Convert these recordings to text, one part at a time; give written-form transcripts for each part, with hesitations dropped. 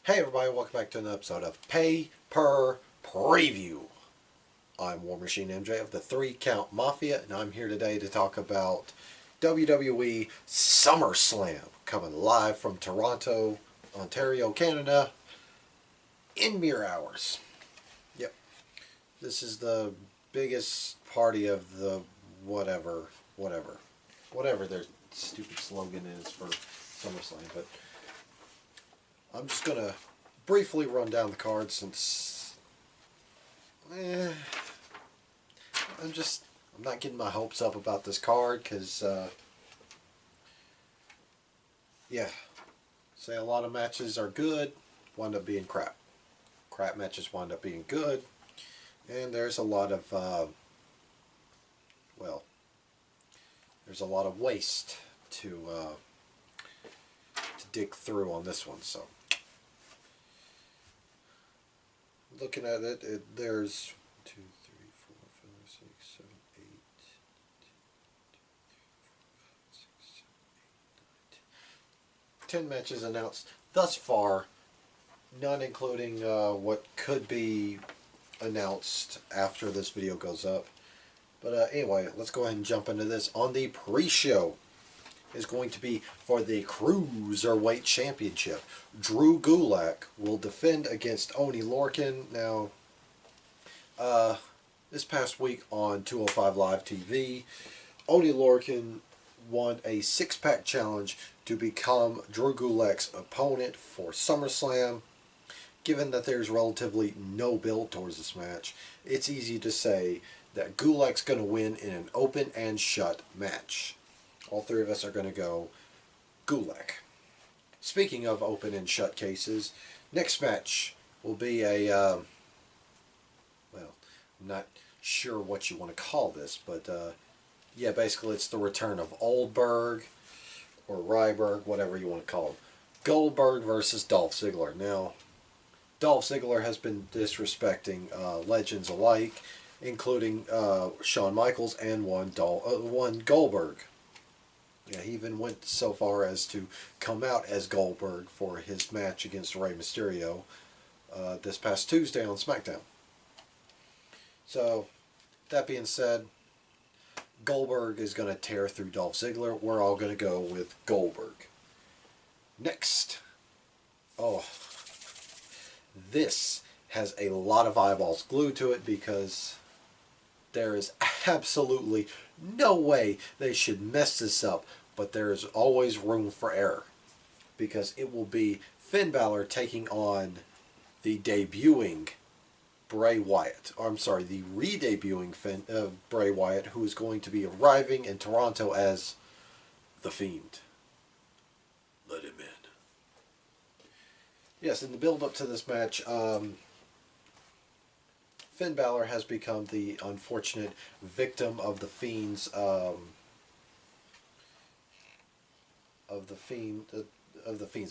Hey everybody, welcome back to another episode of Pay Per Preview. I'm War Machine MJ of the 3 Count Mafia, and I'm here today to talk about WWE SummerSlam, coming live from Toronto, Ontario, Canada, in mere hours. Yep, this is the biggest party of the whatever their stupid slogan is for SummerSlam, but I'm just going to briefly run down the card since I'm not getting my hopes up about this card because say a lot of matches are good, wind up being crap. Crap matches wind up being good, and there's a lot of there's a lot of waste to dig through on this one. So looking at it, there's 2, 3, 4, 5, 6, 7, 8, 10 matches announced thus far, none including what could be announced after this video goes up. But anyway, let's go ahead and jump into this. On the pre-show is going to be for the Cruiserweight Championship. Drew Gulak will defend against Oney Lorcan. Now, this past week on 205 Live TV, Oney Lorcan won a 6-pack challenge to become Drew Gulak's opponent for SummerSlam. Given that there's relatively no build towards this match, it's easy to say that Gulak's going to win in an open and shut match. All three of us are going to go Gulak. Speaking of open and shut cases, next match will be a, I'm not sure what you want to call this, but yeah, basically it's the return of Oldberg or Ryberg, whatever you want to call him. Goldberg versus Dolph Ziggler. Now, Dolph Ziggler has been disrespecting legends alike, including Shawn Michaels and one Goldberg. Yeah, he even went so far as to come out as Goldberg for his match against Rey Mysterio this past Tuesday on SmackDown. So, that being said, Goldberg is going to tear through Dolph Ziggler. We're all going to go with Goldberg. Next. Oh, this has a lot of eyeballs glued to it because there is absolutely no way they should mess this up, but there is always room for error because it will be Finn Balor taking on the debuting Bray Wyatt. Or, I'm sorry, the re-debuting Bray Wyatt, who is going to be arriving in Toronto as The Fiend. Let him in. Yes, in the build-up to this match, Finn Balor has become the unfortunate victim of the Fiend's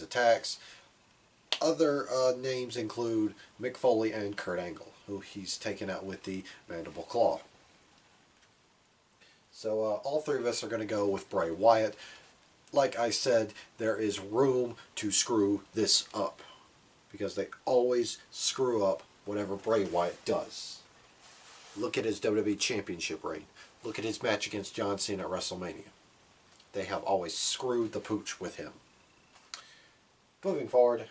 attacks. Other names include Mick Foley and Kurt Angle, who he's taken out with the mandible claw. So all three of us are going to go with Bray Wyatt. Like I said, there is room to screw this up because they always screw up whatever Bray Wyatt does. Look at his WWE Championship reign. Look at his match against John Cena at WrestleMania. They have always screwed the pooch with him. Moving forward,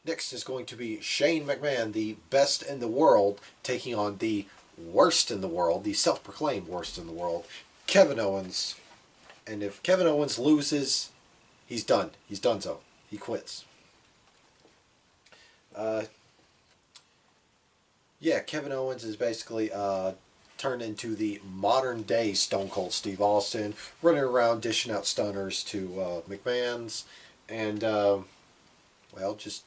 next is going to be Shane McMahon, the best in the world, taking on the worst in the world, the self-proclaimed worst in the world, Kevin Owens. And if Kevin Owens loses, he's done. He's done so. He quits. Yeah, Kevin Owens is basically turned into the modern-day Stone Cold Steve Austin, running around dishing out stunners to McMahon's, and, well, just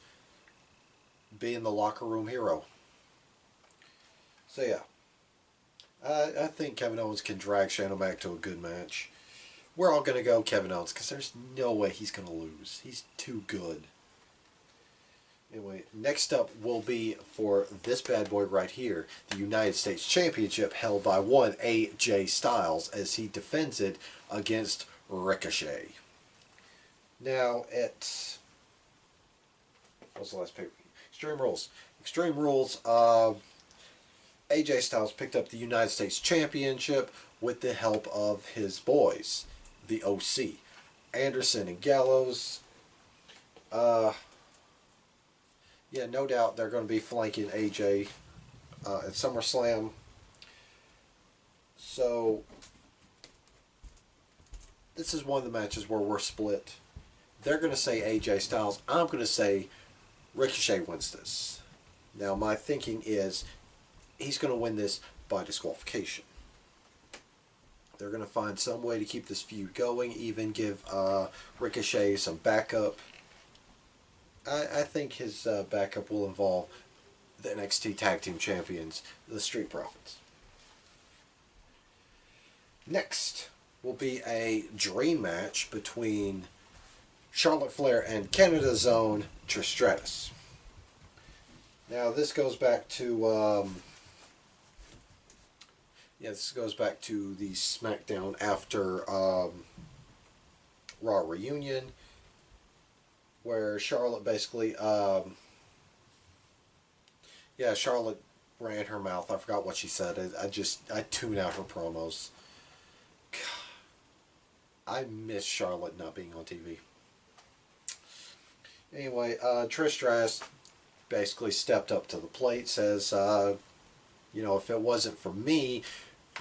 being the locker room hero. So, yeah. I think Kevin Owens can drag Shane back to a good match. We're all going to go Kevin Owens, because there's no way he's going to lose. He's too good. Anyway, next up will be for this bad boy right here, the United States Championship held by one AJ Styles as he defends it against Ricochet. Now, was the last pay-per-view? Extreme Rules. Extreme Rules. AJ Styles picked up the United States Championship with the help of his boys, the OC, Anderson and Gallows. Yeah, no doubt they're going to be flanking AJ at SummerSlam. So this is one of the matches where we're split. They're going to say AJ Styles. I'm going to say Ricochet wins this. Now my thinking is he's going to win this by disqualification. They're going to find some way to keep this feud going, even give Ricochet some backup. I think his backup will involve the NXT Tag Team Champions, the Street Profits. Next will be a dream match between Charlotte Flair and Canada's own Trish Stratus. Now this goes back to this goes back to the SmackDown after Raw reunion, where Charlotte basically Charlotte ran her mouth. I forgot what she said. I tune out her promos. God, I miss Charlotte not being on TV. Anyway, Trish Stratus basically stepped up to the plate, says, if it wasn't for me,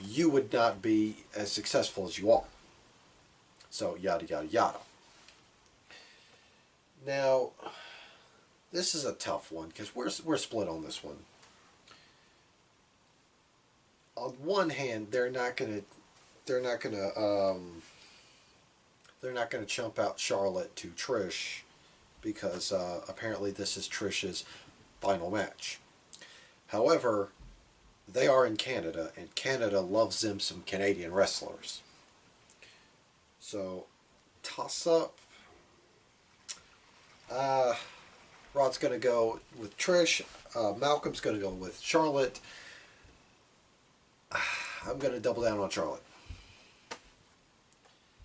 you would not be as successful as you are. So, yada, yada, yada. Now, this is a tough one because we're split on this one. On one hand, they're not gonna chump out Charlotte to Trish because apparently this is Trish's final match. However, they are in Canada, and Canada loves them some Canadian wrestlers. So, toss up. Rod's going to go with Trish. Malcolm's going to go with Charlotte. I'm going to double down on Charlotte.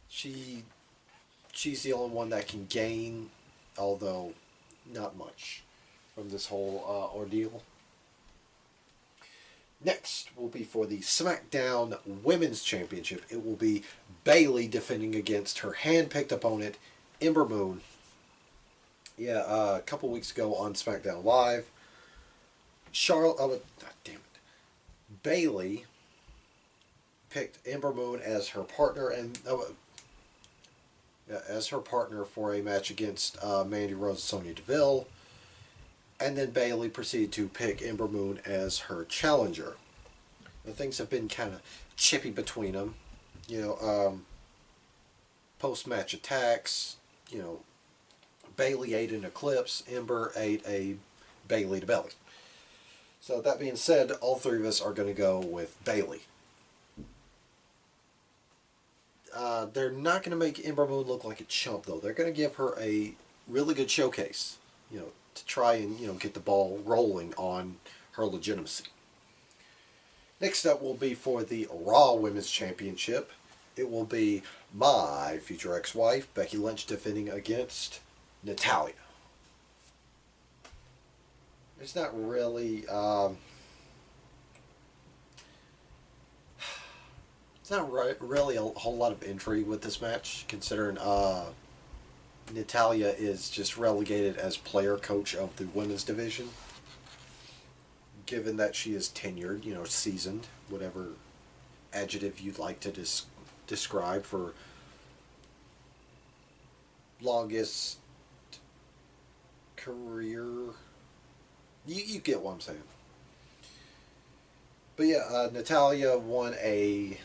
She's the only one that can gain, although not much, from this whole ordeal. Next will be for the SmackDown Women's Championship. It will be Bayley defending against her hand-picked opponent, Ember Moon. Yeah, a couple weeks ago on SmackDown Live, Bayley picked Ember Moon as her partner for a match against Mandy Rose and Sonya Deville. And then Bayley proceeded to pick Ember Moon as her challenger. Now, things have been kind of chippy between them. Post-match attacks. Bayley ate an Eclipse. Ember ate a Bayley to belly. So that being said, all three of us are going to go with Bayley. They're not going to make Ember Moon look like a chump, though. They're going to give her a really good showcase. To try and get the ball rolling on her legitimacy. Next up will be for the Raw Women's Championship. It will be my future ex-wife, Becky Lynch, defending against Natalya. It's not really really a whole lot of intrigue with this match, considering Natalya is just relegated as player coach of the women's division. Given that she is tenured, seasoned, whatever adjective you'd like to describe for longest career. You get what I'm saying. But yeah, Natalya won I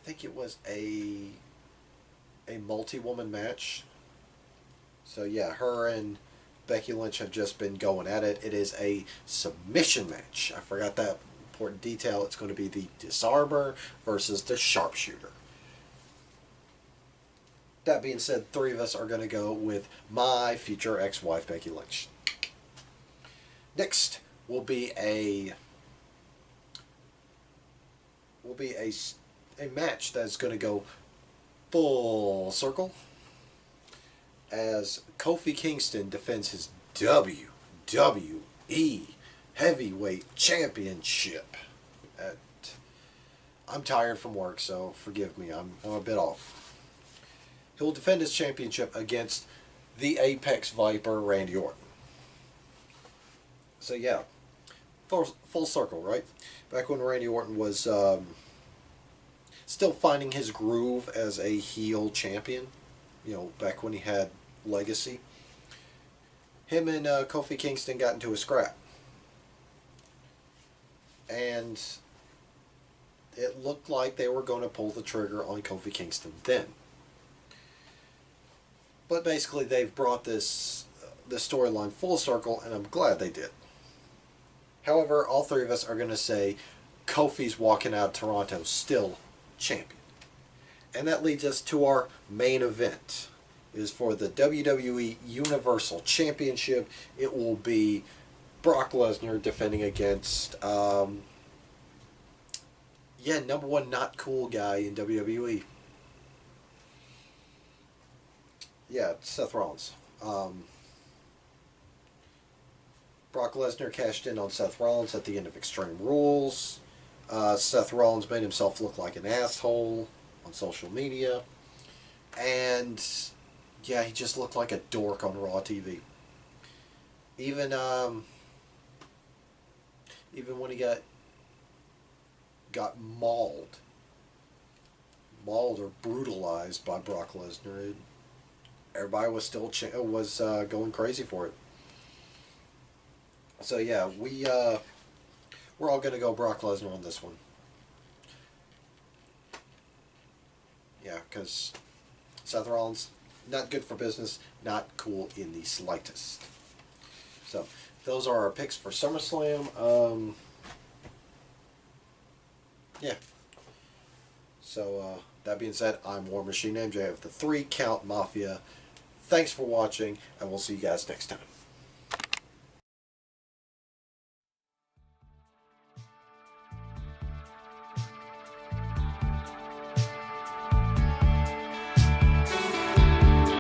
think it was a multi-woman match. So yeah, her and Becky Lynch have just been going at it. It is a submission match. I forgot that important detail. It's going to be the disarmer versus the sharpshooter. That being said, three of us are going to go with my future ex-wife, Becky Lynch. Next will be a match that's going to go full circle. as Kofi Kingston defends his WWE Heavyweight Championship. At, I'm tired from work, so forgive me. I'm a bit off. He'll defend his championship against the Apex Viper, Randy Orton. So yeah, full circle, right? Back when Randy Orton was still finding his groove as a heel champion, you know, back when he had Legacy, him and Kofi Kingston got into a scrap. And it looked like they were going to pull the trigger on Kofi Kingston then. But basically they've brought this storyline full circle, and I'm glad they did. However, all three of us are going to say Kofi's walking out of Toronto still champion. And that leads us to our main event. It is for the WWE Universal Championship. It will be Brock Lesnar defending against, number one not cool guy in WWE. Yeah, Seth Rollins. Brock Lesnar cashed in on Seth Rollins at the end of Extreme Rules. Seth Rollins made himself look like an asshole on social media. And, yeah, he just looked like a dork on Raw TV. Even when he got mauled or brutalized by Brock Lesnar, everybody was still going crazy for it. So yeah, we're all gonna go Brock Lesnar on this one. Yeah, because Seth Rollins, not good for business, not cool in the slightest. So those are our picks for SummerSlam. Yeah. So that being said, I'm War Machine MJ of the 3 Count Mafia. Thanks for watching, and we'll see you guys next time.